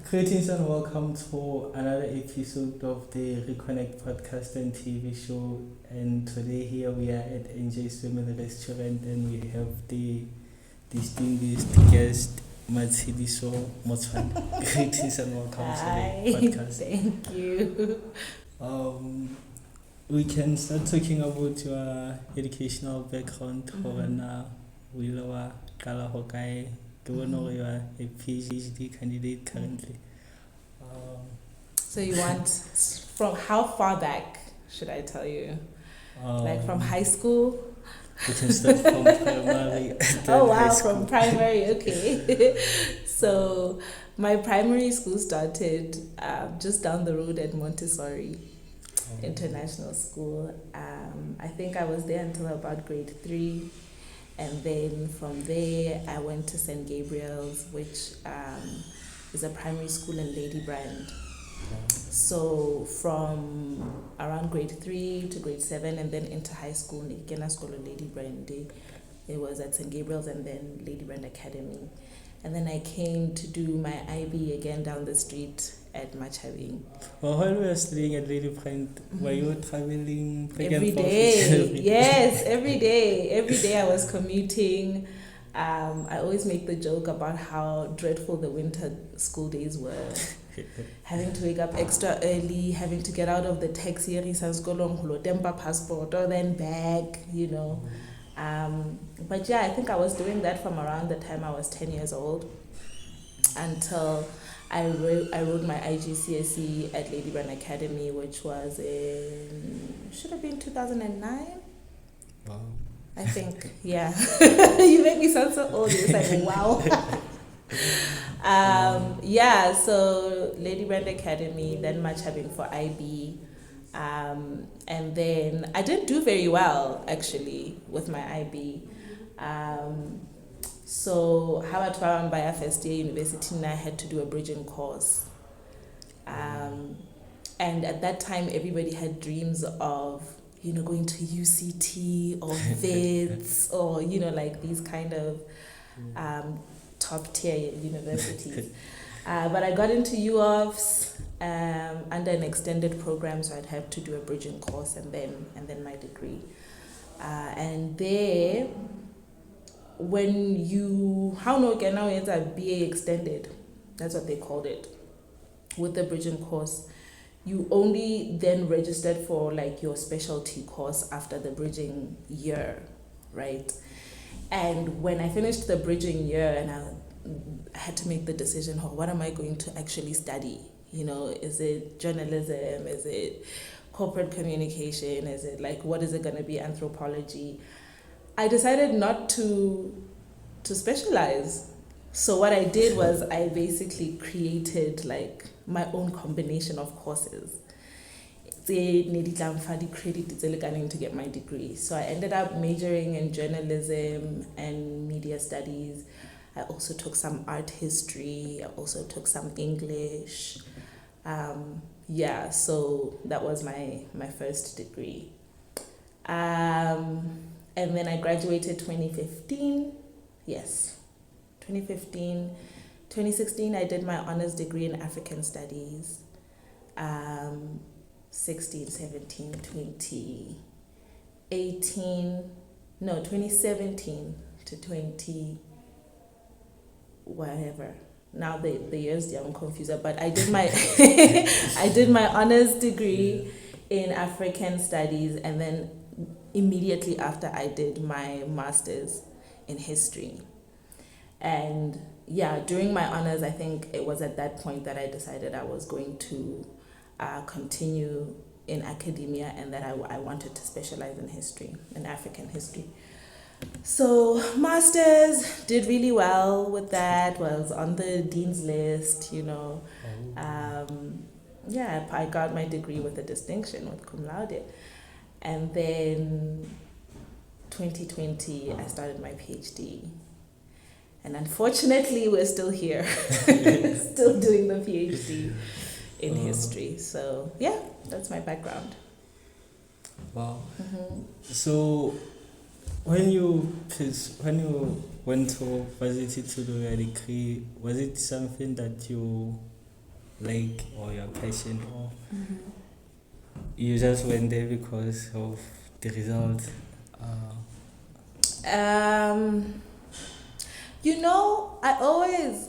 Greetings and welcome to another episode of the Reconnect podcast and TV show. And today here we are at Njays Family Restaurant and we have the distinguished guest Mats'eliso Mots'oane. Greetings and welcome Hi, to the podcast. thank you. We can start talking about your educational background. We lower Kala Hokai. You are a PhD candidate currently. So you want from how far back should I tell you? Like from high school? We can start from primary. Oh wow, from primary, okay. So my primary school started just down the road at Montessori International School. I think I was there until about grade 3. And then from there, I went to St. Gabriel's, which is a primary school in Ladybrand. So from around grade 3 to grade 7, and then into high school, Nikena School in Ladybrand. It was at St. Gabriel's and then Ladybrand Academy. And then I came to do my IB again down the street at Mats'eliso. Well, while we were studying at Ladybrand, were you traveling every day? Yes, every day. Every day I was commuting. I always make the joke about how dreadful the winter school days were. Having to wake up extra early, having to get out of the taxi, temper passport, or then back, you know. But yeah, I think I was doing that from around the time I was 10 years old until I wrote my IGCSE at Ladybrand Academy, which was should have been 2009. Wow. I think, yeah. You make me sound so old. It's like, wow. Yeah, so Ladybrand Academy, then Mats'eliso for IB. And then I didn't do very well, actually, with my IB. So Howard Farambaya first year university, and I had to do a bridging course. And at that time, everybody had dreams of, going to UCT or VITS or, like these kind of top tier universities. But I got into UOFs under an extended program, so I'd have to do a bridging course and then my degree. And there, when you now it's a BA extended, that's what they called it, with the bridging course, you only then registered for like your specialty course after the bridging year, right? And when I finished the bridging year and I had to make the decision, what am I going to actually study? Is it journalism? Is it corporate communication? Is it what is it going to be, anthropology? I decided not to specialize. So what I did was I basically created my own combination of courses. To get my degree. So I ended up majoring in journalism and media studies. I also took some art history. I also took some English. So that was my first degree. And then I graduated 2015. Yes, 2015. 2016, I did my honors degree in African Studies. 16, 17, 2017 to 20, whatever. Now the years, I'm confused. But I did my I did my honors degree in African Studies, and then immediately after I did my master's in history. And yeah, during my honors, I think it was at that point that I decided I was going to continue in academia and that I wanted to specialize in history, in African history. So masters, did really well with that, was on the dean's list, I got my degree with a distinction, with cum laude. And then 2020, I started my PhD. And unfortunately, we're still here, still doing the PhD in history. So yeah, that's my background. Wow. So when you went to university to do your degree, was it something that you like or your passion, or you just went there because of the results? You know, I always,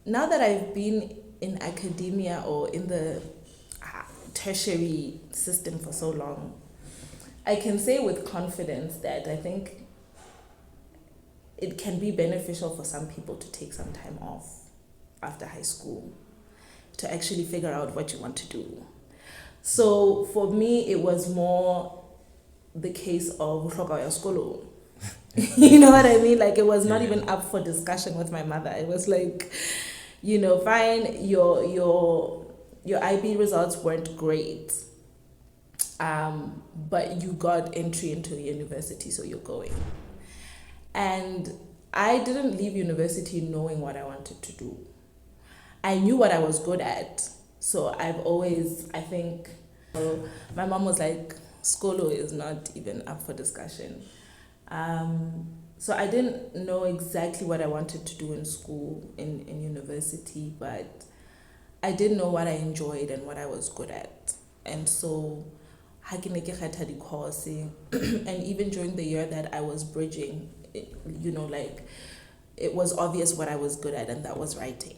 now that I've been in academia or in the tertiary system for so long, I can say with confidence that I think it can be beneficial for some people to take some time off after high school to actually figure out what you want to do. So for me, it was more the case of skolo. You know what I mean? Like, it was not even up for discussion with my mother. It was like, you know, fine, your IB results weren't great, but you got entry into a university, so you're going. And I didn't leave university knowing what I wanted to do. I knew what I was good at. So I've always, I think, my mom was like, Skolo is not even up for discussion. So I didn't know exactly what I wanted to do in school, in university, but I did know what I enjoyed and what I was good at. And so, and even during the year that I was bridging, you know, like, it was obvious what I was good at, and that was writing.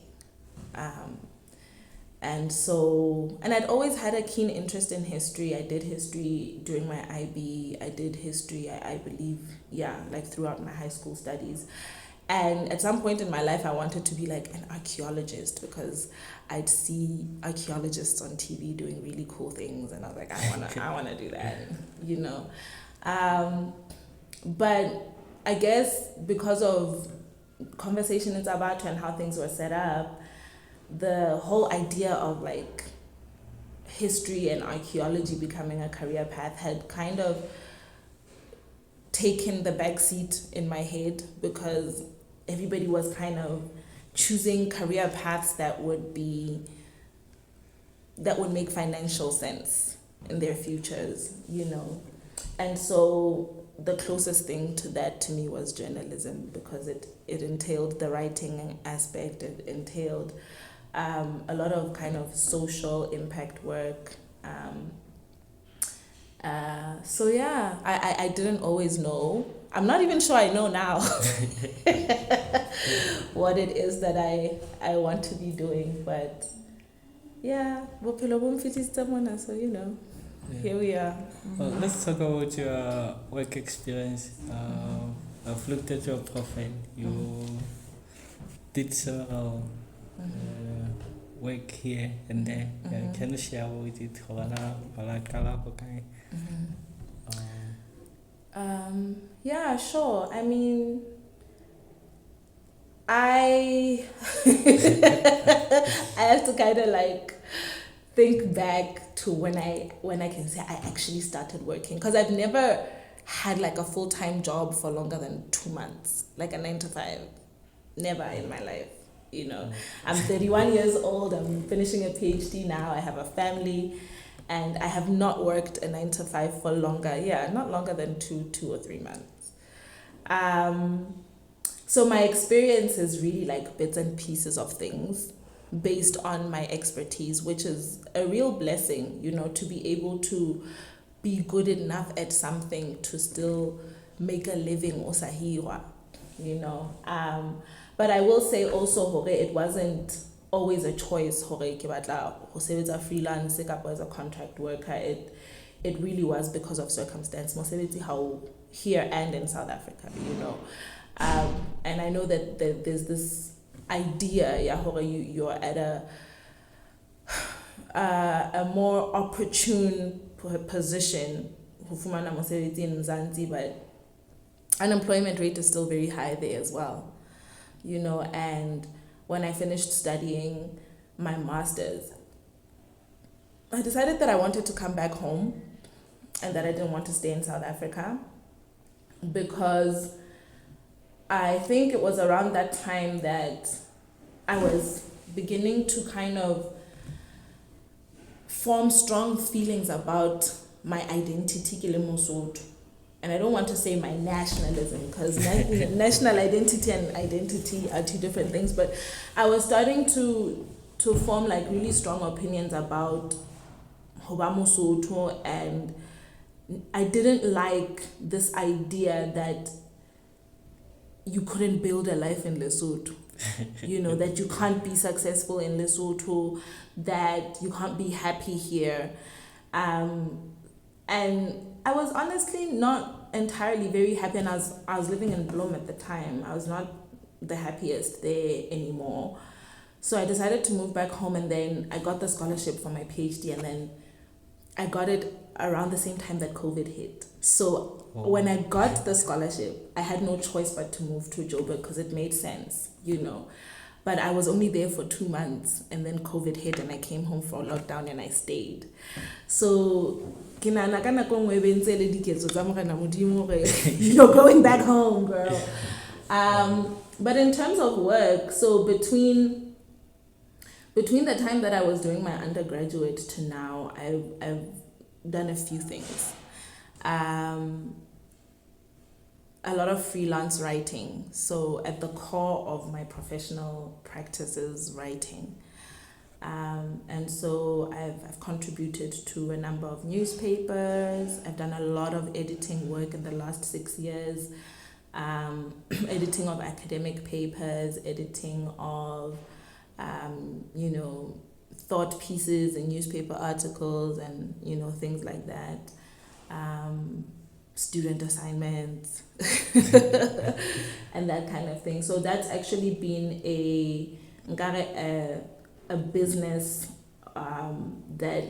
And so, and I'd always had a keen interest in history. I did history during my IB. I did history, I believe, like throughout my high school studies. And at some point in my life, I wanted to be like an archaeologist, because I'd see archaeologists on TV doing really cool things, and I was like, I wanna do that, you know. But I guess because of conversation in Tabata and how things were set up, the whole idea of like history and archaeology becoming a career path had kind of taken the back seat in my head, because everybody was kind of choosing career paths that would make financial sense in their futures, you know. And so the closest thing to that to me was journalism, because it entailed the writing aspect, it entailed a lot of kind of social impact work. So yeah, I didn't always know. I'm not even sure I know now what it is that I want to be doing, but yeah, so you know, here we are. Well, let's talk about your work experience. I've looked at your profile. You did several work here and there. Can you share with it? Yeah, sure. I mean, I I have to kind of like think back to when I can say I actually started working, because I've never had like a full-time job for longer than 2 months, like a 9 to 5. Never in my life, you know. I'm 31 years old. I'm finishing a PhD now. I have a family, and I have not worked a 9 to 5 for longer. Yeah, not longer than 2 or 3 months. So my experience is really like bits and pieces of things based on my expertise, which is a real blessing, you know, to be able to be good enough at something to still make a living osahirwa, you know. But I will say also, it wasn't always a choice, freelance as a contract worker. It really was because of circumstance, how here and in South Africa, you know. And I know that there's this idea, you're at a more opportune position, but unemployment rate is still very high there as well, you know. And when I finished studying my master's, I decided that I wanted to come back home and that I didn't want to stay in South Africa, because I think it was around that time that I was beginning to kind of form strong feelings about my identity, and I don't want to say my nationalism, because national identity and identity are two different things, but I was starting to to form like really strong opinions about hoba Mosotho, and I didn't like this idea that you couldn't build a life in Lesotho. That you can't be successful in Lesotho, that you can't be happy here. And I was honestly not entirely very happy, and I was living in Bloem at the time. I was not the happiest there anymore. So I decided to move back home, and then I got the scholarship for my PhD, and then I got it around the same time that COVID hit. So when I got the scholarship, I had no choice but to move to Joburg because it made sense, But I was only there for 2 months, and then COVID hit, and I came home for lockdown, and I stayed. So you're going back home, girl. But in terms of work, so between the time that I was doing my undergraduate to now, I've done a few things. A lot of freelance writing. So at the core of my professional practice is writing. And so I've contributed to a number of newspapers. I've done a lot of editing work in the last 6 years. Editing of academic papers, editing of, thought pieces and newspaper articles and, things like that. Student assignments and that kind of thing. So that's actually been a business that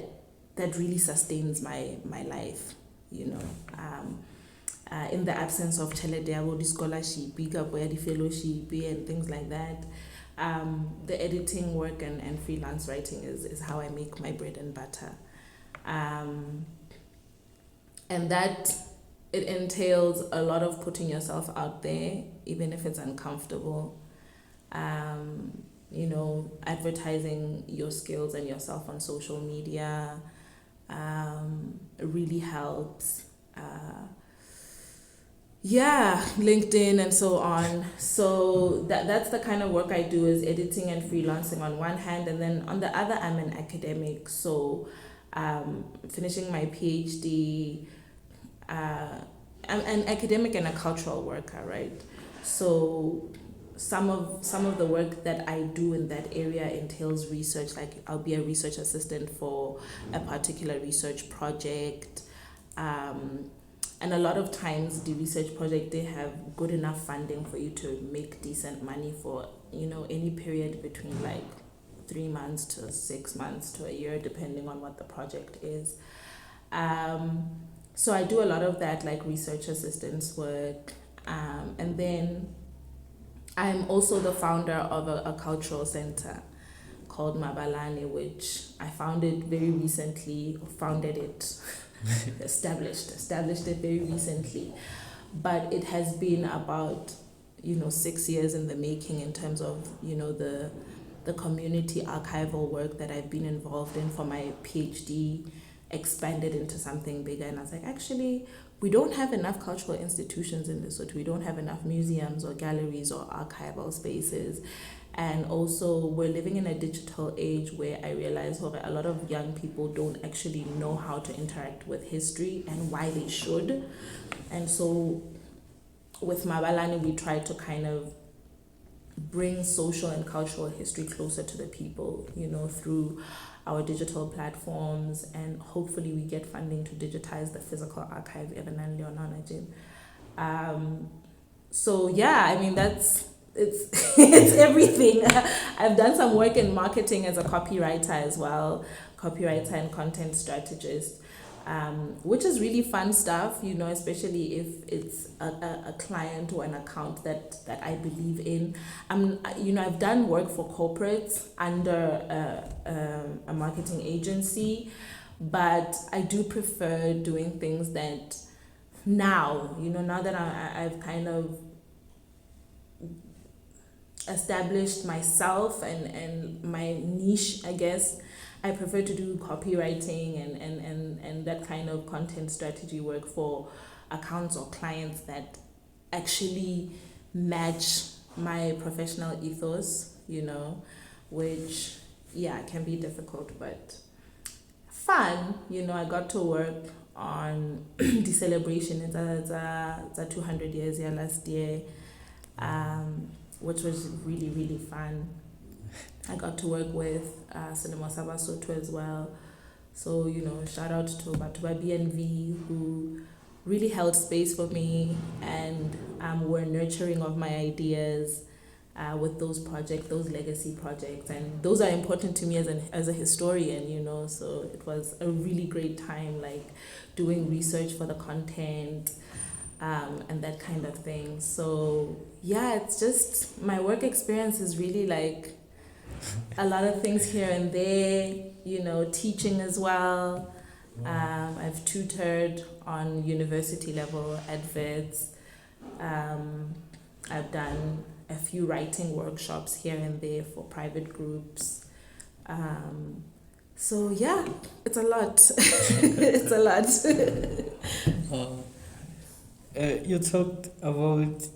really sustains my life, in the absence of the scholarship, the fellowship and things like that. The editing work and freelance writing is how I make my bread and butter. And that it entails a lot of putting yourself out there, even if it's uncomfortable. Advertising your skills and yourself on social media really helps. LinkedIn and so on. So that's the kind of work I do, is editing and freelancing on one hand, and then on the other I'm an academic. So finishing my PhD, I'm an academic and a cultural worker, right? So some of the work that I do in that area entails research. Like I'll be a research assistant for a particular research project. And a lot of times the research project, they have good enough funding for you to make decent money for, any period between like 3 months to 6 months to a year, depending on what the project is. So I do a lot of that, like research assistance work. And then I'm also the founder of a cultural center called Mabalane, which I founded very recently, established it very recently. But it has been about, 6 years in the making in terms of, the community archival work that I've been involved in for my PhD expanded into something bigger. And I was like, actually, we don't have enough cultural institutions in Lesotho. We don't have enough museums or galleries or archival spaces. And also, we're living in a digital age where I realize a lot of young people don't actually know how to interact with history and why they should. And so with Mabalane, we try to kind of bring social and cultural history closer to the people, through our digital platforms, and hopefully we get funding to digitize the physical archive. It's everything. I've done some work in marketing as a copywriter as well, copywriter and content strategist, which is really fun stuff, especially if it's a client or an account that I believe in. I've done work for corporates under a marketing agency, but I do prefer doing things that now that I've kind of established myself and my niche, I guess. I prefer to do copywriting and that kind of content strategy work for accounts or clients that actually match my professional ethos, which yeah, it can be difficult, but fun. I got to work on the celebration. It's a 200 years here last year, which was really, really fun. I got to work with Cinema Soto as well. So, shout out to Batuba BNV, who really held space for me and were nurturing of my ideas with those projects, those legacy projects. And those are important to me as a historian, So it was a really great time, like doing research for the content and that kind of thing. So, yeah, it's just my work experience is really like a lot of things here and there, teaching as well. I've tutored on university level at Wits. I've done a few writing workshops here and there for private groups. So yeah, it's a lot. It's a lot. You talked about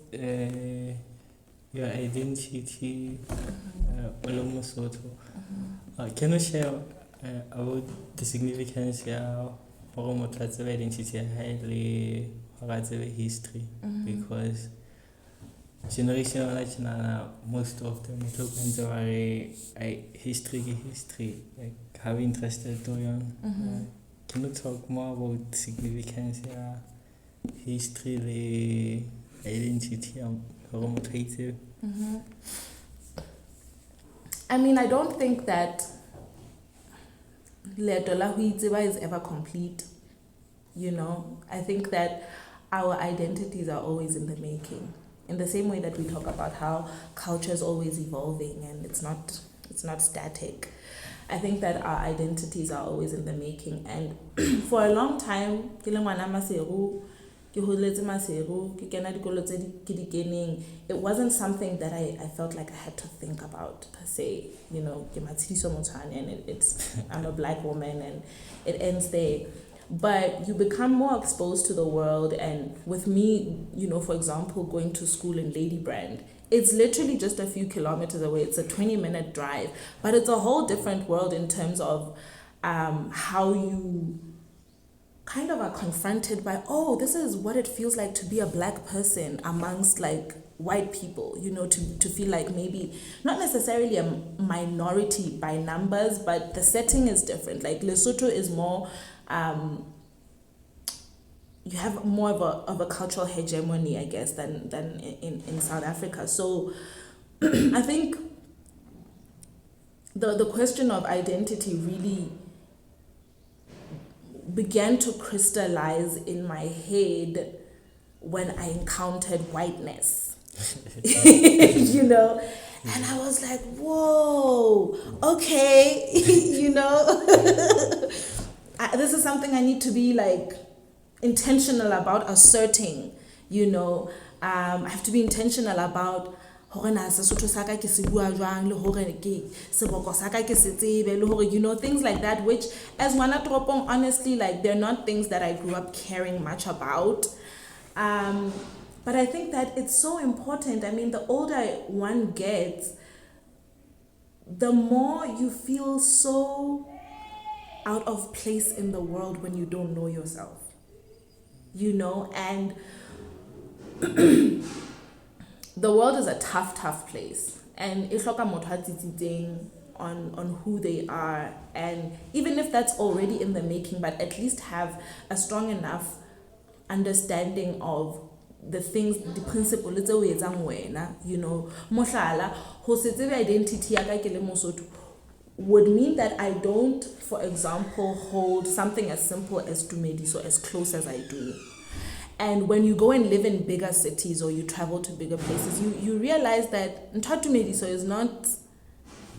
your identity, Mosotho. Can you share about the significance of identity and history? Because generation most of them talk about history, like how interested to you. Can you talk more about the significance of history, the identity of I mean, I don't think that Ledola Huiziba is ever complete. I think that our identities are always in the making. In the same way that we talk about how culture is always evolving and it's not static. I think that our identities are always in the making. And for a long time, it wasn't something that I felt like I had to think about per se. Mats'eliso Mots'oane, and I'm a black woman and it ends there. But you become more exposed to the world, and with me, for example, going to school in Ladybrand, it's literally just a few kilometers away. It's a 20-minute drive, but it's a whole different world in terms of how you kind of are confronted by, this is what it feels like to be a black person amongst like white people, to feel like maybe not necessarily a minority by numbers, but the setting is different. Like Lesotho is more, you have more of a cultural hegemony, I guess, than in South Africa. So I think the question of identity really began to crystallize in my head when I encountered whiteness. And I was like, whoa, okay, this is something I need to be like intentional about asserting, I have to be intentional about things like that, which as Wanatropong, honestly, like they're not things that I grew up caring much about. But I think that it's so important. I mean, the older one gets, the more you feel so out of place in the world when you don't know yourself, and the world is a tough place, and on who they are, and even if that's already in the making, but at least have a strong enough understanding of the things, the principle, mohlala ho se tsebe identity ya ka ke le Mosotho would mean that I don't, for example, hold something as simple as Tumediso as close as I do. And when you go and live in bigger cities or you travel to bigger places, you realize that Tumediso is not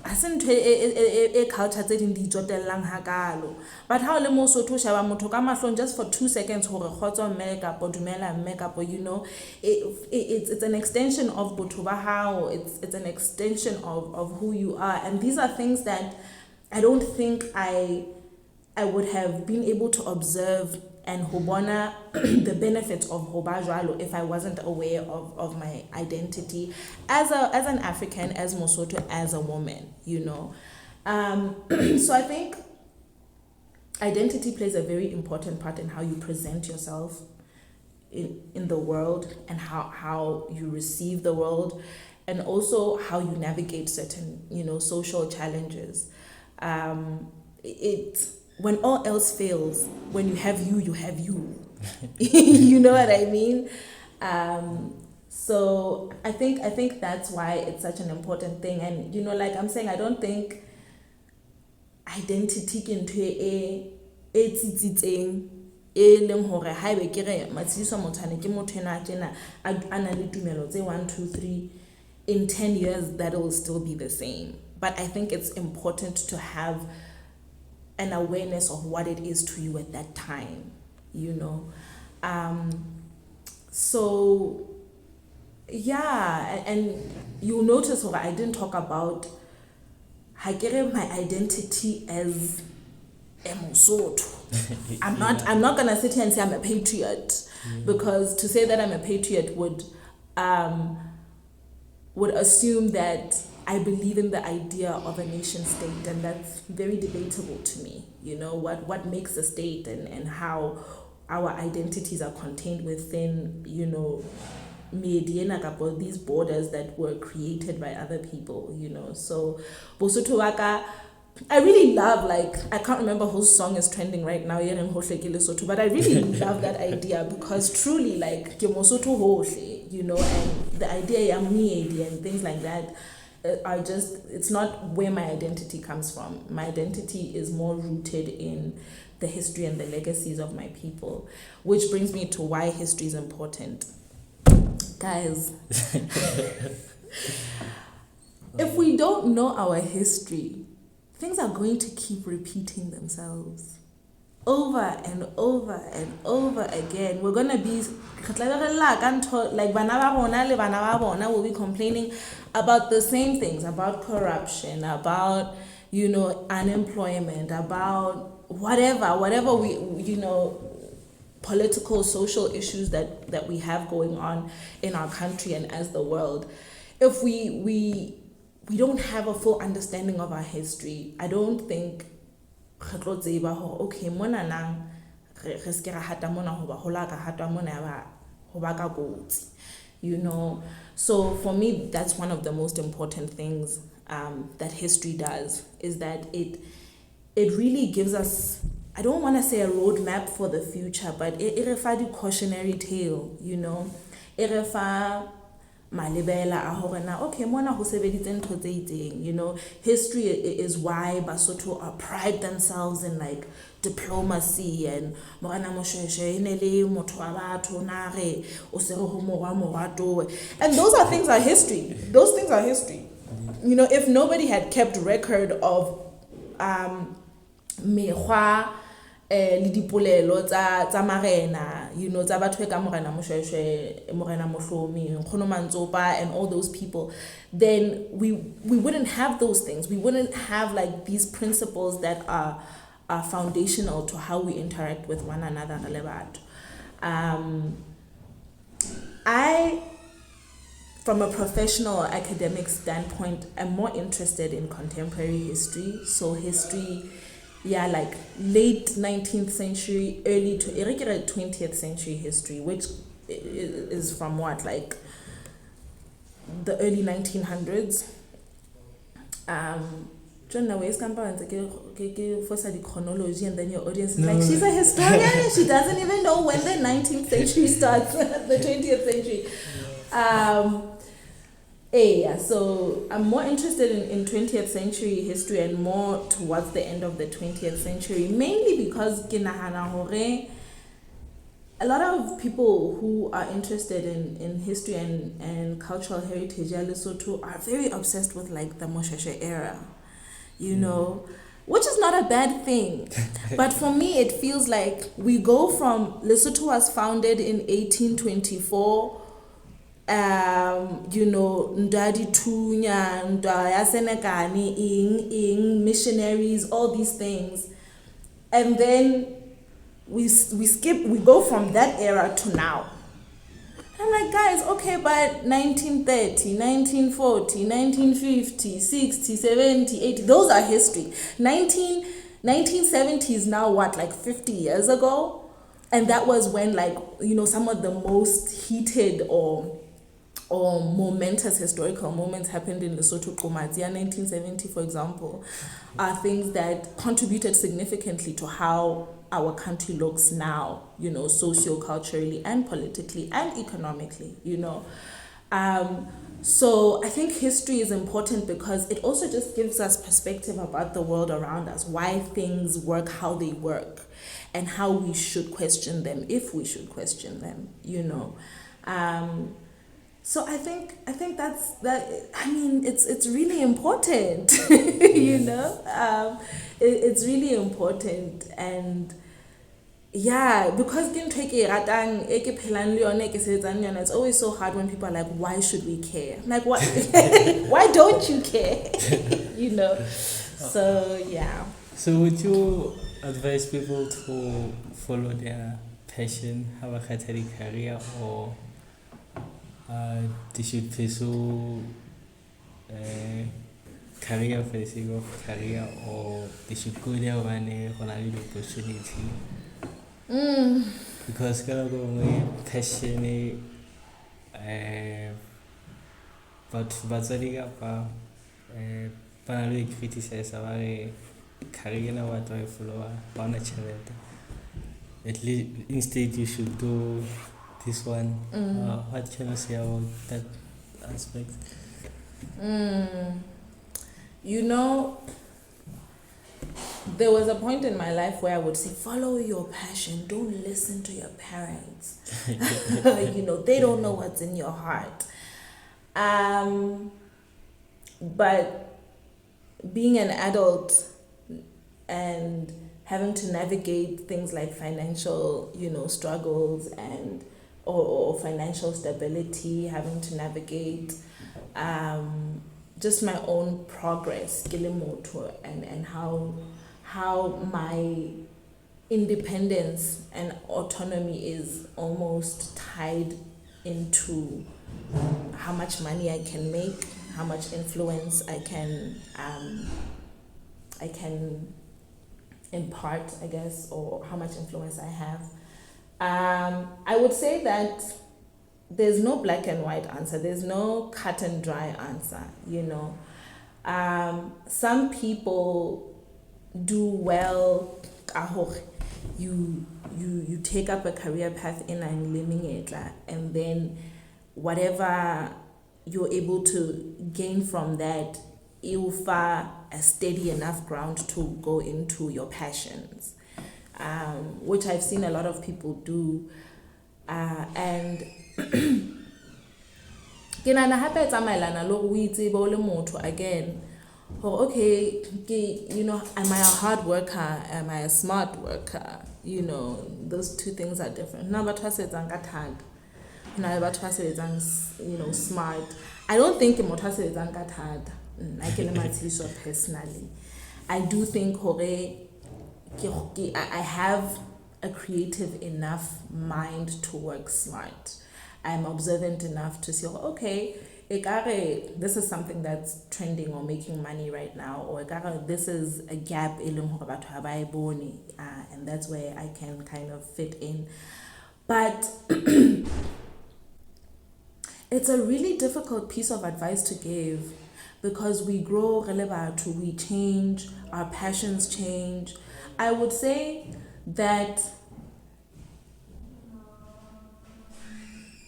a culture that in the hakalo. But how le Mosotho shaba motho ka mahlong just for 2 seconds hore khotso makeup or dumela makeup, or it's an extension of botho ba hao, it's an extension of who you are. And these are things that I don't think I would have been able to observe and hobona the benefits of hobajalo if I wasn't aware of my identity as an African, as Mosotho, as a woman, So I think identity plays a very important part in how you present yourself in the world, and how you receive the world, and also how you navigate certain, social challenges. When all else fails, when you have you have you. You know what I mean? So I think that's why it's such an important thing. And like I'm saying, I don't think identity into a tsitsitseng e leng hore ha ebe ke re Mats'eliso Mots'oane ke motho ena tjena a na le tumelo tse 1 2 3, in 10 years that will still be the same. But I think it's important to have an awareness of what it is to you at that time, so yeah. And you'll notice that I didn't talk about my identity as a Mosotho. I'm not gonna sit here and say I'm a patriot, because to say that I'm a patriot would assume that I believe in the idea of a nation state, and that's very debatable to me. What makes a state, and how our identities are contained within, these borders that were created by other people, So Bosotho waka, I really love, I can't remember whose song is trending right now, but I really love that idea, because truly, ke Mosotho hohle, and the idea yamiedi and things like that are just, it's not where my identity comes from. My identity is more rooted in the history and the legacies of my people, which brings me to why history is important. Guys, if we don't know our history, things are going to keep repeating themselves over and over and over again. We're going to be like bana will be complaining about the same things, about corruption, about unemployment, about whatever we political, social issues that we have going on in our country and as the world. If we don't have a full understanding of our history, I don't think okay, mona nang re ska ra hata mona hoba hola ka hata mona hoba ka kotsi, So for me, that's one of the most important things that history does, is that it really gives us, I don't want to say a roadmap for the future, but it refa the cautionary tale, It refa malebela a hore na okay mona ho sebeditse ntho tse itseng, history is why Basotho pride themselves in diplomacy, and morana moshweshwe ene le motho wa batho na re o se re ho morwa morato, and those things are history. If nobody had kept record of mekgwa le dipolelo tsa marena, tsa batho ka morena moshweshwe, morena mohlomi, nkgono Mantsopa, and all those people, then we wouldn't have those things. We wouldn't have these principles that are foundational to how we interact with one another. I, from a professional or academic standpoint, am more interested in contemporary history. So history, late 19th century, early to 20th century history, which is from the early 1900s. John Njays for the chronology, and then your audience is like, she's a historian and she doesn't even know when the 19th century starts, the 20th century. So I'm more interested in 20th century history, and more towards the end of the 20th century, mainly because a lot of people who are interested in history and cultural heritage at Lesotho are very obsessed with the Moshweshwe era, which is not a bad thing. But for me, it feels like we go from Lesotho was founded in 1824, Ndadi Tunya, Ndaya Senekani, missionaries, all these things. And then we go from that era to now. I'm like, guys, okay, but 1930, 1940, 1950, 60, 70, 80, those are history. 1970 is now what, like 50 years ago? And that was when, like, some of the most heated or momentous historical moments happened in Lesotho. Komatia 1970, for example, are things that contributed significantly to how our country looks now, socio-culturally and politically and economically, So I think history is important because it also just gives us perspective about the world around us, why things work how they work, and how we should question them, if we should question them, So I think that's that. I mean, it's really important, It's really important, and yeah, because it's always so hard when people are like, why should we care? I'm like, what? Why don't you care? So yeah. So would you advise people to follow their passion, have a career, or they should pursue career for the sake of career, or they should go there when they have an opportunity? Because my passion but banally criticize our career na what I follow on a charity. At least instead you should do this one. What can you say about that aspect? There was a point in my life where I would say, follow your passion, don't listen to your parents. They don't know what's in your heart. But being an adult and having to navigate things like financial, struggles and or financial stability, having to navigate just my own progress, and how my independence and autonomy is almost tied into how much money I can make, how much influence I can impart, I guess, or how much influence I have. I would say that there's no black and white answer. There's no cut and dry answer, Some people do well. You take up a career path in and living it, and then whatever you're able to gain from that, you find a steady enough ground to go into your passions, which I've seen a lot of people do, and again, am I a hard worker? Am I a smart worker? Those two things are different. Smart. I don't think Mats'eliso personally. I do think I have a creative enough mind to work smart. I'm observant enough to see, okay, this is something that's trending or making money right now, or this is a gap, and that's where I can kind of fit in. But it's a really difficult piece of advice to give, because we grow, we change, our passions change. I would say that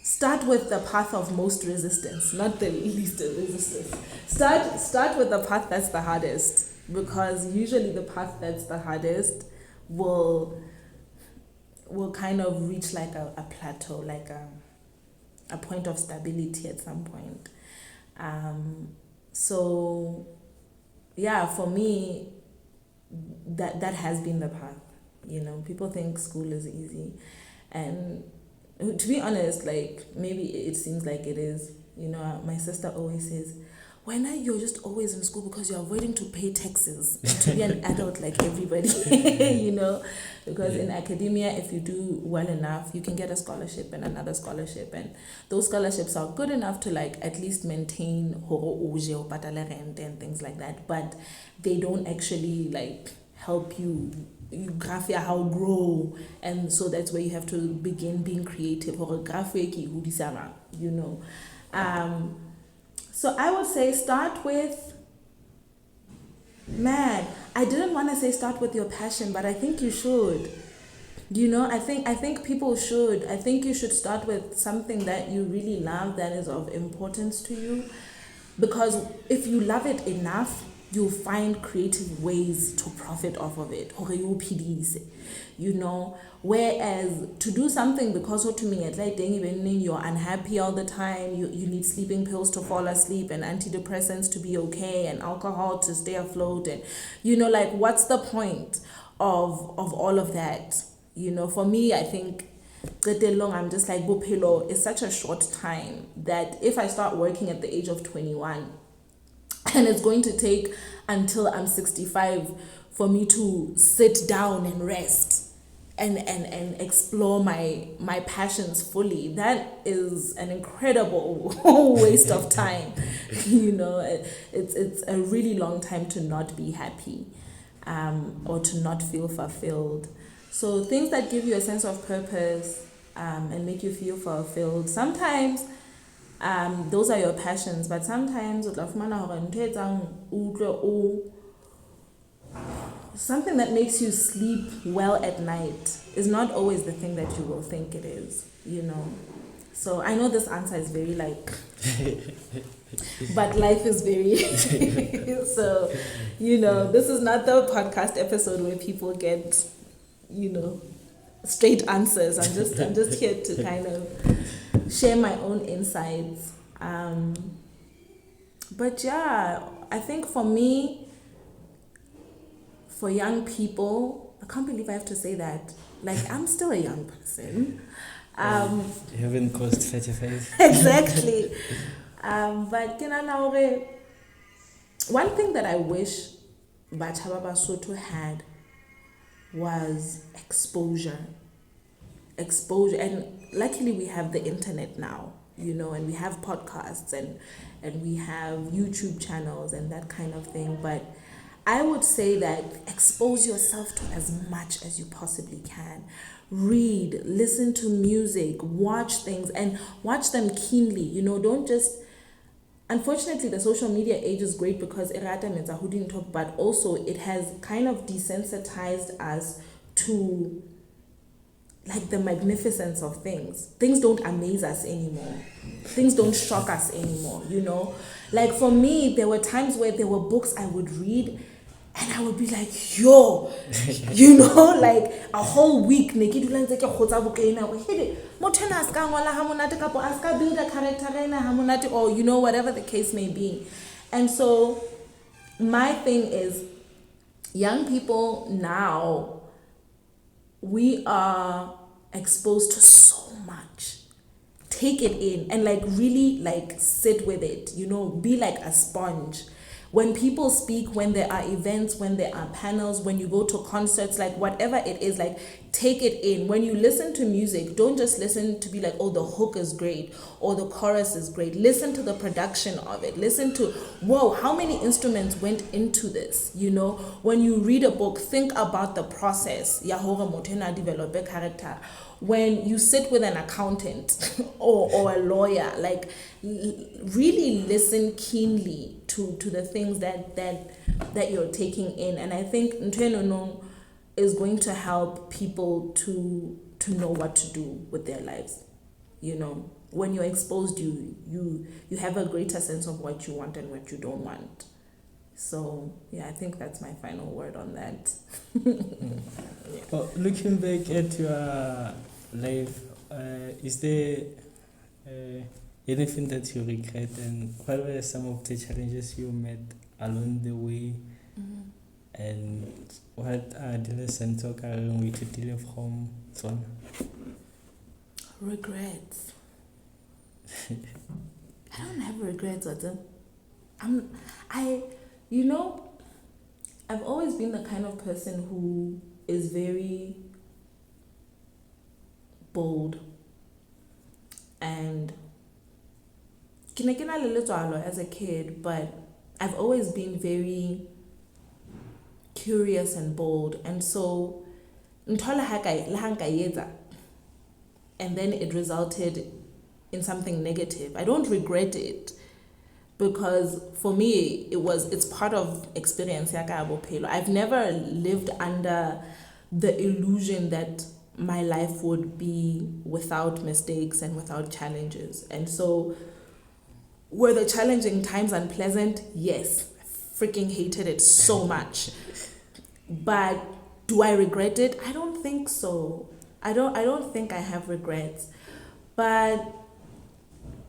start with the path of most resistance, not the least resistance. Start with the path that's the hardest, because usually the path that's the hardest will kind of reach like a plateau, like a point of stability at some point. So yeah, for me, that has been the path. People think school is easy, and to be honest, like, maybe it seems like it is. My sister always says, when you're just always in school because you're avoiding to pay taxes and to be an adult like everybody, you know, because in academia, if you do well enough, you can get a scholarship and another scholarship, and those scholarships are good enough to like at least maintain and things like that, but they don't actually like help you graph how grow, and so that's where you have to begin being creative or you know. So I would say start with, I didn't want to say start with your passion, but I think you should. You know, I think people should. I think you should start with something that you really love, that is of importance to you. Because if you love it enough, you'll find creative ways to profit off of it. You know, whereas to do something because to me, you're unhappy all the time, you need sleeping pills to fall asleep and antidepressants to be okay and alcohol to stay afloat, and you know, like what's the point of all of that? You know, for me, I think I'm just like, bophelo is such a short time that if I start working at the age of 21, and it's going to take until I'm 65 for me to sit down and rest and explore my passions fully. That is an incredible waste of time. You know, it's a really long time to not be happy, or to not feel fulfilled. So things that give you a sense of purpose, and make you feel fulfilled. Sometimes those are your passions, but sometimes something that makes you sleep well at night is not always the thing that you will think it is, you know. So I know this answer is very like, but life is very, so, you know, this is not the podcast episode where people get, you know, straight answers. I'm just here to kind of share my own insights. But yeah, I think for me, for young people, I can't believe I have to say that. Like, I'm still a young person. You haven't crossed 35. Exactly. But you know, one thing that I wish Bachaba Basotho had was exposure. And luckily we have the internet now, you know, and we have podcasts and we have YouTube channels and that kind of thing. But I would say that expose yourself to as much as you possibly can. Read, listen to music, watch things, and watch them keenly. You know, don't just... Unfortunately, the social media age is great because erata means who didn't talk, but also it has kind of desensitized us to like the magnificence of things. Things don't amaze us anymore. Things don't shock us anymore, you know? Like for me, there were times where there were books I would read and I would be like, yo, you know, like a whole week, or you know, whatever the case may be. And so my thing is, young people now, we are exposed to so much. Take it in and like really like sit with it, you know, be like a sponge. When people speak, when there are events, when there are panels, when you go to concerts, like whatever it is, like take it in. When you listen to music, don't just listen to be like, oh, the hook is great or the chorus is great. Listen to the production of it. Listen to, whoa, how many instruments went into this? You know, when you read a book, think about the process. Yahora Motena develop a character. When you sit with an accountant or a lawyer, like really listen keenly to the things that you're taking in. And I think Ntwenono is going to help people to know what to do with their lives. You know, when you're exposed, you have a greater sense of what you want and what you don't want. So yeah, I think that's my final word on that. Yeah. Well, looking back at your life, is there anything that you regret, and what were some of the challenges you met along the way? Mm-hmm. And what are the lessons you carrying to deal from Zona? Regrets. I don't have regrets, you know, I've always been the kind of person who is very bold, and as a kid, but I've always been very curious and bold, and so and then it resulted in something negative. I don't regret it, because for me it's part of experience. I've never lived under the illusion that my life would be without mistakes and without challenges. And so were the challenging times unpleasant? Yes. I freaking hated it so much. But do I regret it? I don't think so. I don't think I have regrets. But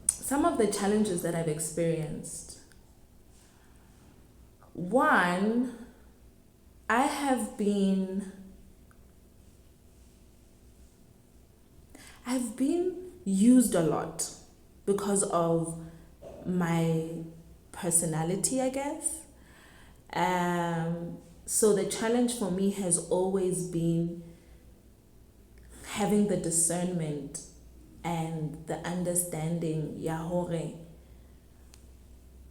some of the challenges that I've experienced. One, I've been used a lot because of my personality, I guess. So the challenge for me has always been having the discernment and the understanding, hore,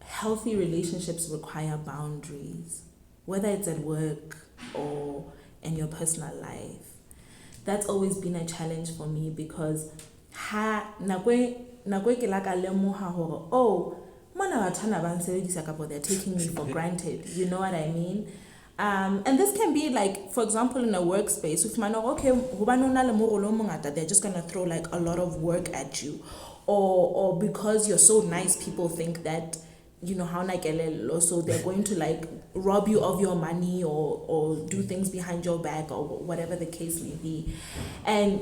healthy relationships require boundaries, whether it's at work or in your personal life. That's always been a challenge for me, because they're taking me for granted, you know what I mean? And this can be like, for example, in a workspace, if man, okay, they're just gonna throw like a lot of work at you, or because you're so nice, people think that, you know, so they're going to like rob you of your money or do things behind your back, or whatever the case may be. And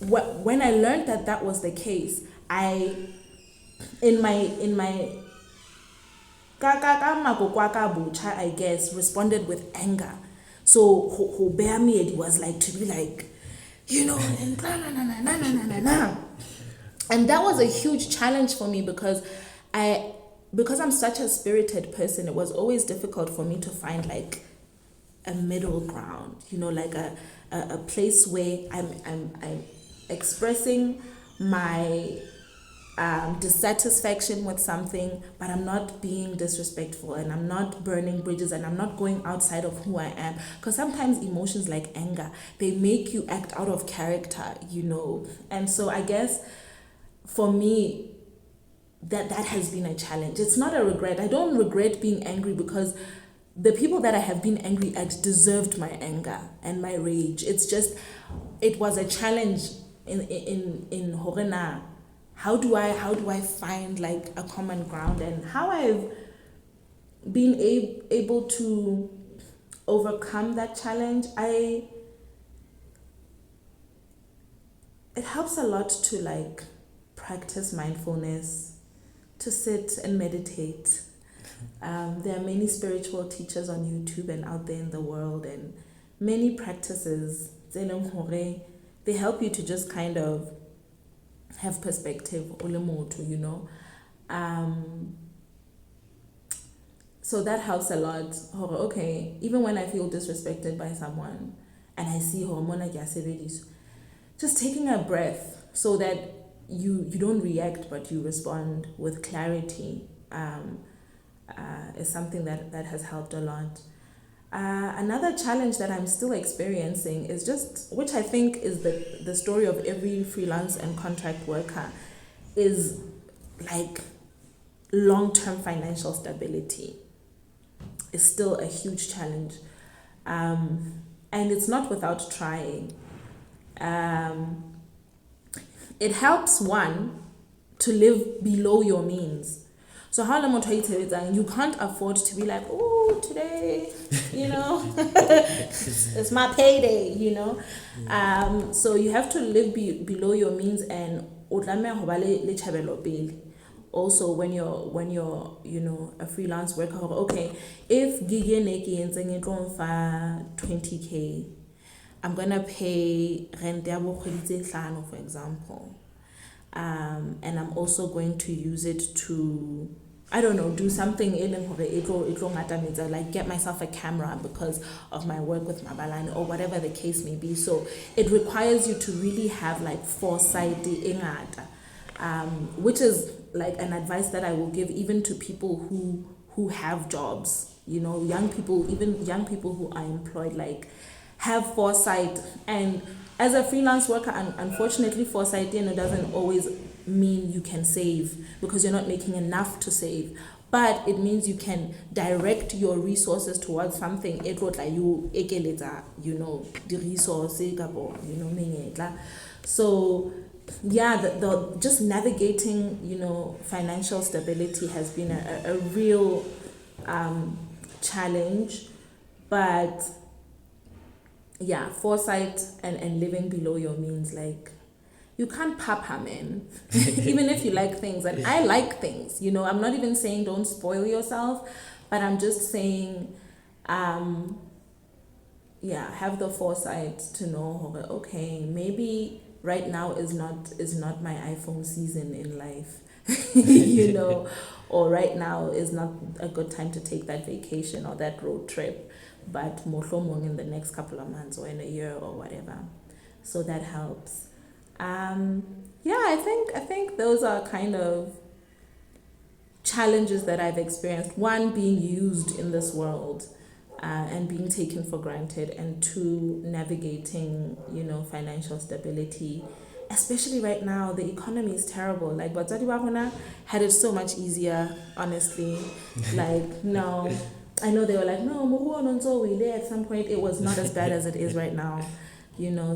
when I learned that was the case, in my I guess, responded with anger. So who bear me, it was like to be like, you know, and and that was a huge challenge for me, because I'm such a spirited person. It was always difficult for me to find like a middle ground, you know, like a place where I'm expressing my dissatisfaction with something, but I'm not being disrespectful, and I'm not burning bridges, and I'm not going outside of who I am. Because sometimes emotions like anger, they make you act out of character, you know. And so I guess for me, that has been a challenge. It's not a regret. I don't regret being angry, because the people that I have been angry at deserved my anger and my rage. It's just, it was a challenge in Horena. How do I find like a common ground, and how I've been able to overcome that challenge. It helps a lot to like practice mindfulness, to sit and meditate. There are many spiritual teachers on YouTube and out there in the world, and many practices, they help you to just kind of have perspective, you know. So that helps a lot. Okay, even when I feel disrespected by someone and I see just taking a breath so that you don't react, but you respond with clarity, is something that has helped a lot. Another challenge that I'm still experiencing is just, which I think is the story of every freelance and contract worker, is like long-term financial stability is still a huge challenge. And it's not without trying. It helps one to live below your means. So how you can't afford to be like, oh, today, you know, it's my payday, you know. So you have to live below your means, and also when you're you know, a freelance worker. Okay, if gig 20K, I'm gonna pay rent, for example, and I'm also going to use it to I don't know, do something like get myself a camera because of my work with Mabalani or whatever the case may be. So it requires you to really have like foresight, which is like an advice that I will give even to people who have jobs, young people who are employed, like have foresight. And as a freelance worker, unfortunately, foresight doesn't always mean you can save because you're not making enough to save, but it means you can direct your resources towards something the resources, so yeah, the just navigating financial stability has been a real challenge. But yeah, foresight and living below your means, like you can't papa, man. Even if you like things, and I like things, I'm not even saying don't spoil yourself, but I'm just saying, have the foresight to know, okay, maybe right now is not my iPhone season in life, or right now is not a good time to take that vacation or that road trip, but mohlomong in the next couple of months or in a year or whatever. So that helps. I think those are kind of challenges that I've experienced. One, being used in this world and being taken for granted, and two, navigating, financial stability. Especially right now, the economy is terrible. Like, Batswadi Bahona had it so much easier, honestly. Like, no, I know they were like, no, at some point it was not as bad as it is right now.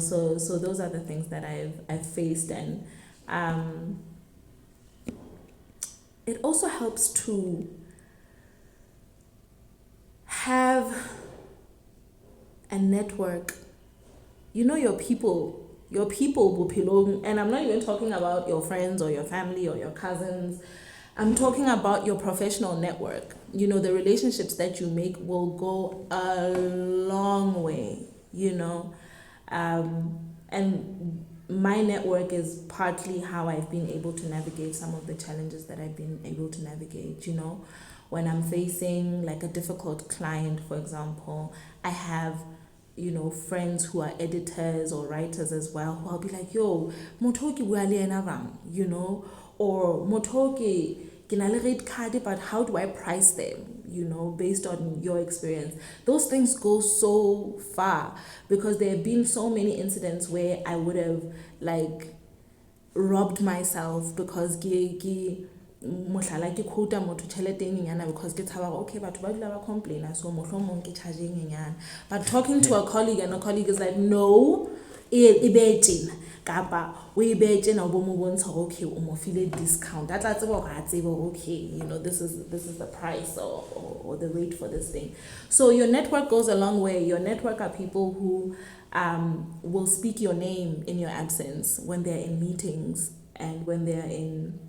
So those are the things that I've faced, and it also helps to have a network. Your people bophelong, and I'm not even talking about your friends or your family or your cousins. I'm talking about your professional network. The relationships that you make will go a long way, and my network is partly how I've been able to navigate some of the challenges that I've been able to navigate. When I'm facing like a difficult client, for example, I have friends who are editors or writers as well, who I'll be like, yo, motoki or motoki kinale rate card, but how do I price them, based on your experience? Those things go so far, because there have been so many incidents where I would have like robbed myself because mohlala ke quota motho tšhelete e nyenyana because ke tshaba okay batho ba dula ba complaina, so mohlomong ke charge e nyenyana. But talking to a colleague, and a colleague is like, no, e be tjena kapa o e be tjena o bo mo bontsha okay o mo file discount, that tla tseba ga tseba okay, this is the price or the rate for this thing. So your network goes a long way. Your network are people who will speak your name in your absence when they're in meetings and when they're in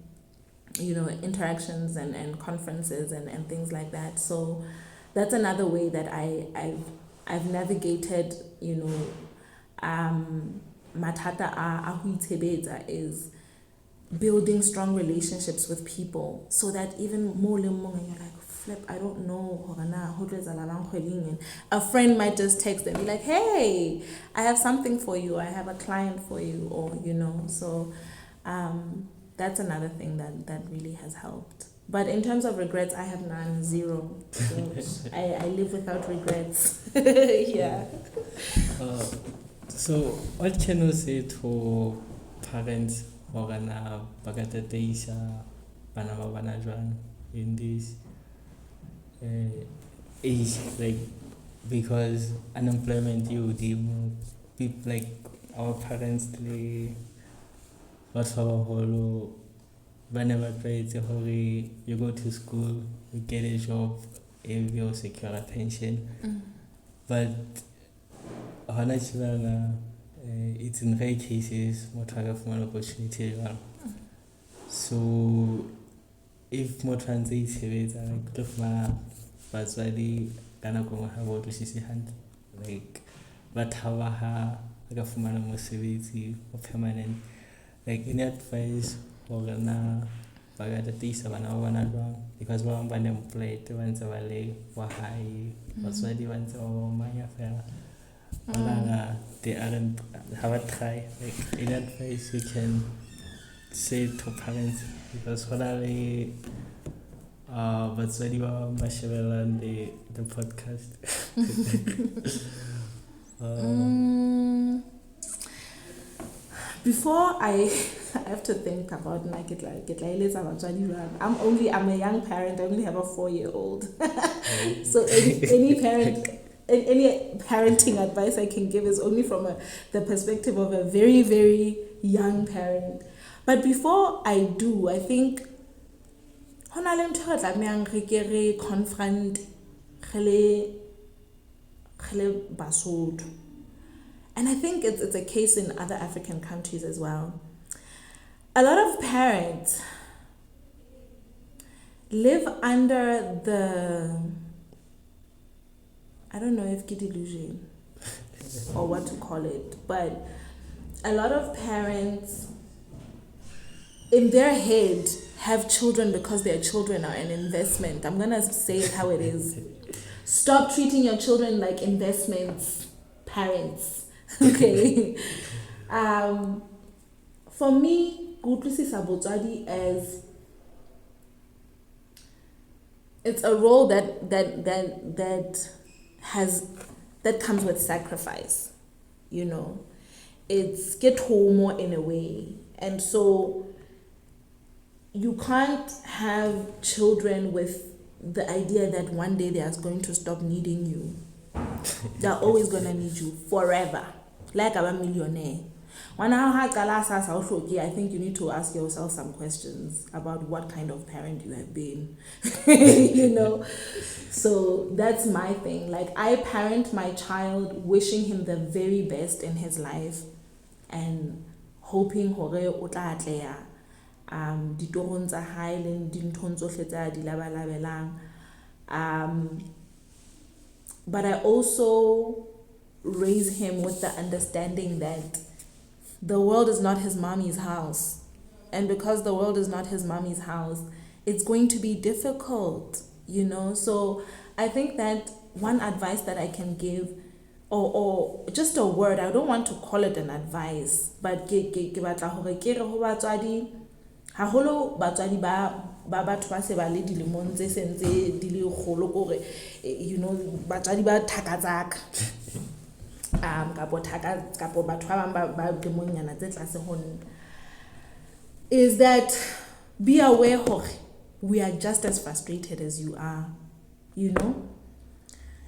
interactions and conferences and things like that. So that's another way that I've navigated matata a ho itshebetsa, is building strong relationships with people, so that even more and you're like, flip, I don't know, a friend might just text and be like, hey, I have something for you, I have a client for you, or so that's another thing that really has helped. But in terms of regrets, I have none, zero. So I live without regrets. Yeah. So what can you say to parents who are now in this age, like, because unemployment people like our parents, whenever you go to school, you get a job, you secure a pension. But it's in rare cases more an opportunity. So if more translates like but how permanent, like any advice or ba ka tatisa bana ba bona jwang because ba bang ba unemployed ba ntse ba le wa hae batswadi ba ntse ba manya fela they aren't have a try like in advice you can say to parents because finally batswadi ba bang ba shebelang the podcast. Before I have to think about I'm a young parent. I only have a 4-year-old. So any parenting advice I can give is only from the perspective of a very, very young parent. But before I do, I think confront Basotho. And I think it's a case in other African countries as well. A lot of parents live under the, I don't know if delusion or what to call it, but a lot of parents in their head have children because their children are an investment. I'm gonna say it how it is. Stop treating your children like investments, parents. Okay. For me, kutlwisisa botswadi as it's a role that comes with sacrifice. You know, it's get home in a way, and so you can't have children with the idea that one day they are going to stop needing you. They're always gonna need you forever. Like I'm a millionaire. I think you need to ask yourself some questions about what kind of parent you have been. You know? So that's my thing. Like I parent my child wishing him the very best in his life and hoping hore o tla atleha. Ditorong tsa hae le dinthong tsohle tsa di labalabelang. But I also raise him with the understanding that the world is not his mommy's house. And because the world is not his mommy's house, it's going to be difficult, you know? So I think that one advice that I can give, or just a word, I don't want to call it an advice, but haholo batswadi ba batho ba se ba le dilemong tse sentse di le kgolo kore you know batswadi ba thakatsaka kapo batho ba bang ba demonyana tse tlase ho nna is that be aware hore we are just as frustrated as you are, you know.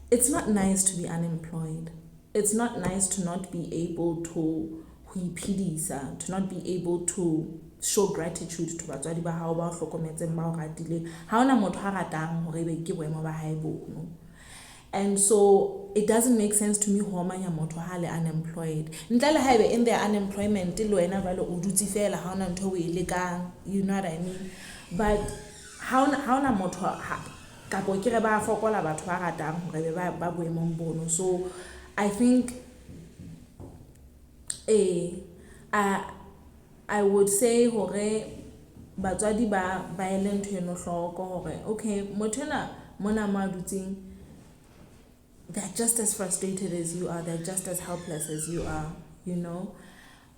It's not nice to be unemployed. It's not nice to not be able to not be able to show gratitude to batswadi ba hao ba hlokometseng ba o ratile ha ona motho a ratang hore be ke boemo ba hae bono. And so it doesn't make sense to me ho manya motho ha le unemployed ntle le haebe in their unemployment le wena ba le o dutse fela ha ona ntho o e lekang, you know what I mean. But ha ona motho ha kapo ke re ba fokola batho ba ratang hore ba boemong bono. So I think I would say hore batswadi ba ele ntho eno hloko hore okay motho mona ma dutseng, they're just as frustrated as you are, they're just as helpless as you are, you know.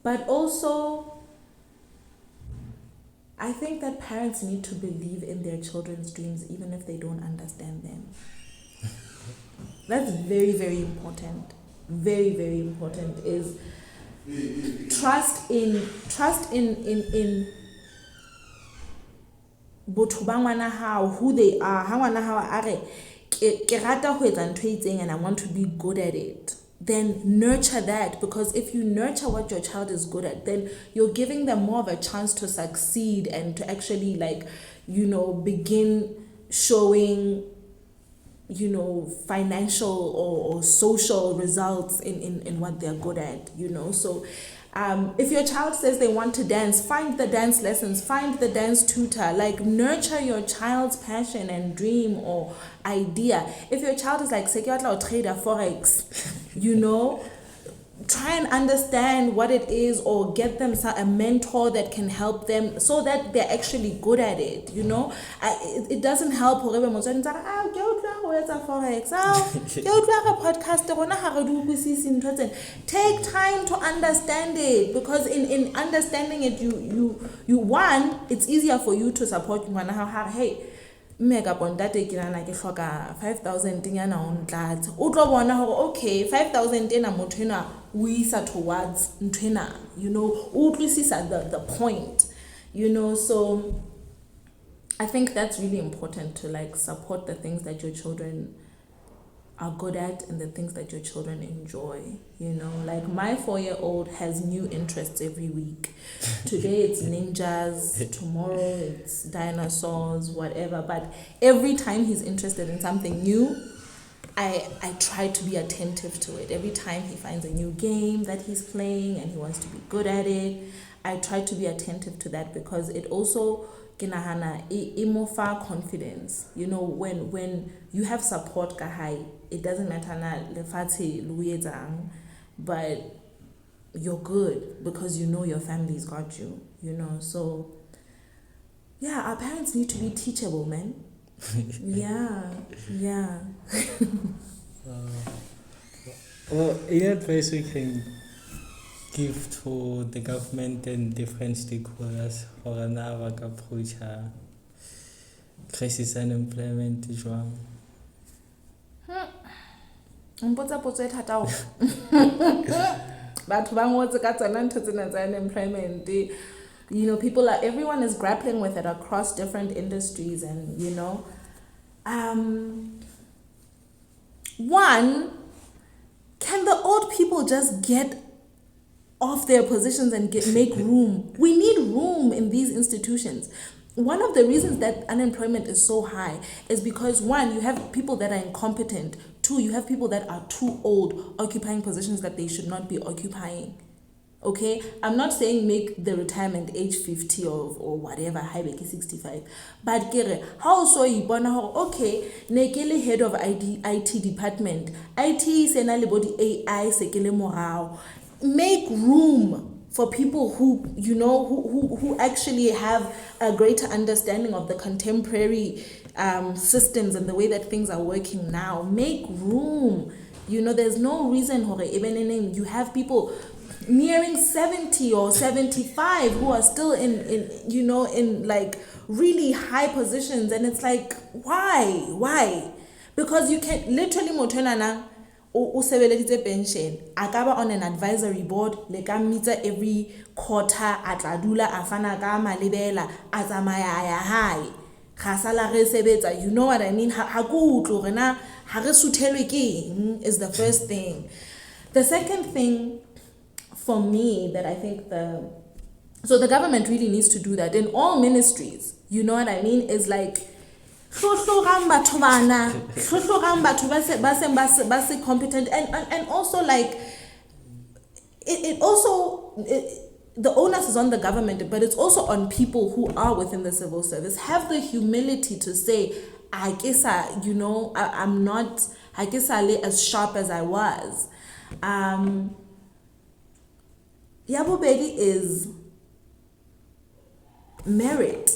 But also I think that parents need to believe in their children's dreams even if they don't understand them. That's very, very important. Very, very important is trust in botho ba ngwana hao, who they are. Ha ngwana hao a re ke rata ho etsa ntho e itseng and I want to be good at it, then nurture that, because if you nurture what your child is good at, then you're giving them more of a chance to succeed and to actually, like, you know, begin showing, you know, financial or social results in what they're good at, you know. So if your child says they want to dance, find the dance lessons, find the dance tutor, like nurture your child's passion and dream or idea. If your child is like, trader forex, you know, try and understand what it is, or get them a mentor that can help them so that they're actually good at it, you know. It doesn't help forever Forex, podcast. Take time to understand it, because in understanding it, you one, it's easier for you to support hey, mega bondate ke nana ke hloka 5,000 nyana on tlat o tlo bona hore okay 5,000 ena motho ena o isa towards ntwena, you know, o tlisisa the point, you know. So I think that's really important, to like support the things that your children are good at and the things that your children enjoy, you know. Like my 4-year-old has new interests every week. Today it's ninjas, tomorrow it's dinosaurs, whatever, but every time he's interested in something new, I try to be attentive to it. Every time he finds a new game that he's playing and he wants to be good at it, I try to be attentive to that, because it also imofa confidence, you know. When you have support kahai, it doesn't matter na lefatse luyetsang, but you're good because you know your family's got you, you know. So yeah, our parents need to be teachable, man. yeah Well, any advice we can give to the government and different stakeholders for an approach crisis unemployment jwang? Mpotsa potso e thata o. Batho ba ngotse ka tsona ntho tsena tsa unemployment. You know, everyone is grappling with it across different industries, and you know, one, can the old people just get off their positions and make room? We need room in these institutions. One of the reasons that unemployment is so high is because, one, you have people that are incompetent. Two, you have people that are too old occupying positions that they should not be occupying. Okay, I'm not saying make the retirement age 50 or whatever, high 65, but how so okay, nekele head of IT department, IT sena le body AI sekele morao. Make room for people who, you know, who actually have a greater understanding of the contemporary systems and the way that things are working now. Make room. You know, there's no reason even you have people nearing 70 or 75 who are still in like really high positions, and it's like, why? Because you can literally motonana o sebeleditse pension, akaba on an advisory board, le ka mitsa every quarter, atla dula afana ka malebela atsamaya ya hai ga salary sebetsa, you know what I mean. Ha go utlo rena ha re suthelwe ke is the first thing. The second thing for me that I think the government really needs to do that in all ministries, you know what I mean, is like competent, and also like the onus is on the government, but it's also on people who are within the civil service. Have the humility to say, I guess I'm not as sharp as I was. Yabobedi is merit.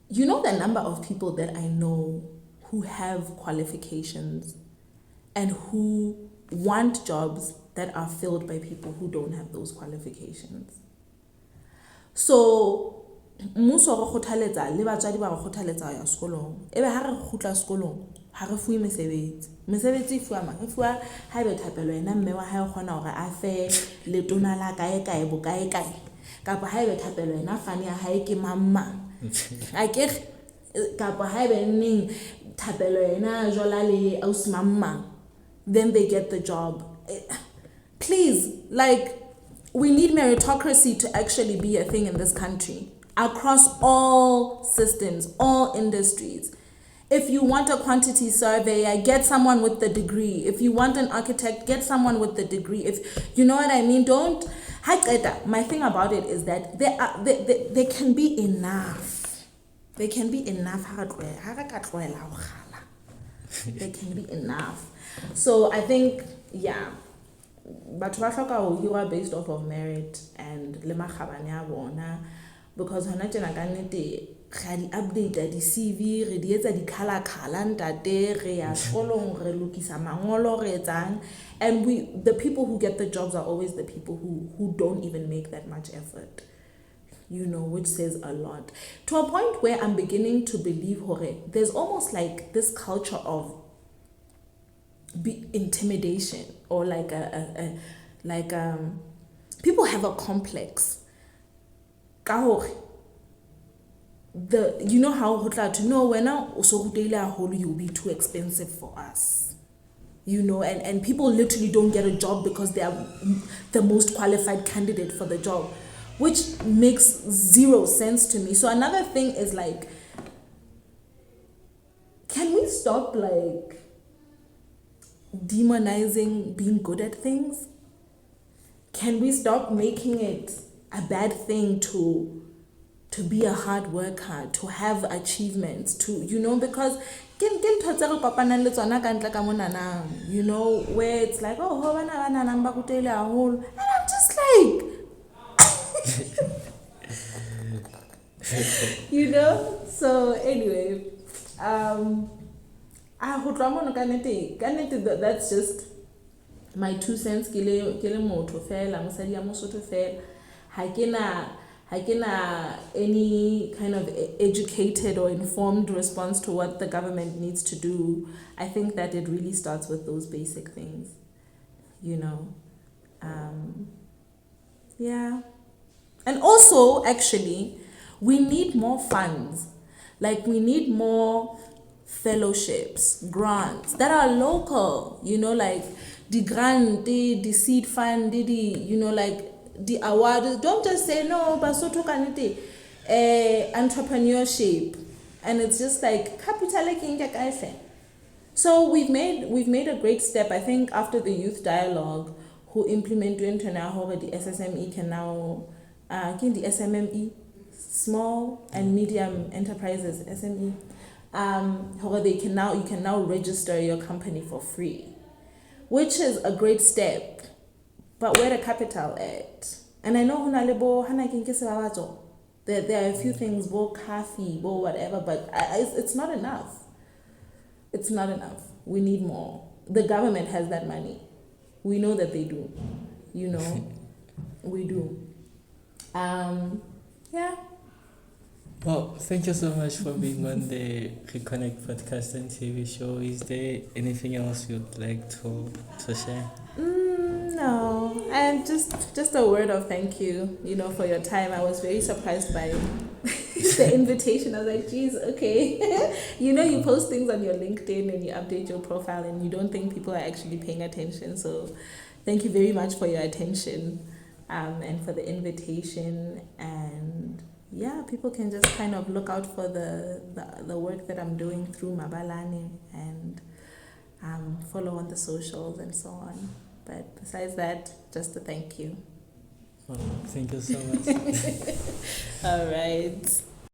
You know the number of people that I know who have qualifications and who want jobs that are filled by people who don't have those qualifications. So mmuso go kgothaletsa le batswadi ba go kgothaletsa ya sekolong, ebe ha re khutla sekolong ha re fuwe mesebetsi e fuwa ha be Thapelo ena mme wa ha gona hore a fe letona la kae bokae kapa ha be Thapelo ena fane ya hae ke mamma a ke kapa ha be ning Thapelo ena jola le aus mamma, then they get the job. Please, like, we need meritocracy to actually be a thing in this country across all systems, all industries. If you want a quantity surveyor, get someone with the degree. If you want an architect, get someone with the degree. If you know what I mean, don't. My thing about it is that there can be enough. There can be enough. There can be enough. So I think, yeah, batho ba hloka ho hirwa based off of merit and le makgabane a bona, because hona tjena ka nnete re di update di CV, re di etsa di color ntate, re ya sekolong re lokisa mangolo re etsang, and the people who get the jobs are always the people who don't even make that much effort, you know, which says a lot, to a point where I'm beginning to believe there's almost like this culture of intimidation, or like people have a complex. You know how when you'll be too expensive for us, you know, and people literally don't get a job because they are the most qualified candidate for the job, which makes zero sense to me. So another thing is like, can we stop like demonizing being good at things? Can we stop making it a bad thing to be a hard worker, to have achievements, to, you know, because you know, where it's like, oh, and I'm just like you know. So anyway, that's just my 2 cents. Any kind of educated or informed response to what the government needs to do. I think that it really starts with those basic things, you know. Yeah. And also, actually, we need more funds. Like, we need more fellowships, grants that are local, you know, like the grant, the seed fund, you know, like the award. Don't just say no, Basotho kanite entrepreneurship, and it's just like capital. So we've made a great step, I think, after the youth dialogue, who implemented now the SSME can now the SMME, small and medium enterprises, SME, you can now register your company for free, which is a great step. But where the capital at? And I know there are a few things, coffee, whatever, but it's not enough. It's not enough. We need more. The government has that money. We know that they do. You know, we do. Yeah. Well, thank you so much for being on the Reconnect podcast and TV show. Is there anything else you'd like to share? No, and just a word of thank you, you know, for your time. I was very surprised by the invitation. I was like, geez, okay. You know, you post things on your LinkedIn and you update your profile and you don't think people are actually paying attention. So thank you very much for your attention, and for the invitation. And yeah, people can just kind of look out for the work that I'm doing through Mabalani, and follow on the socials and so on. But besides that, just a thank you. Well, thank you so much. All right.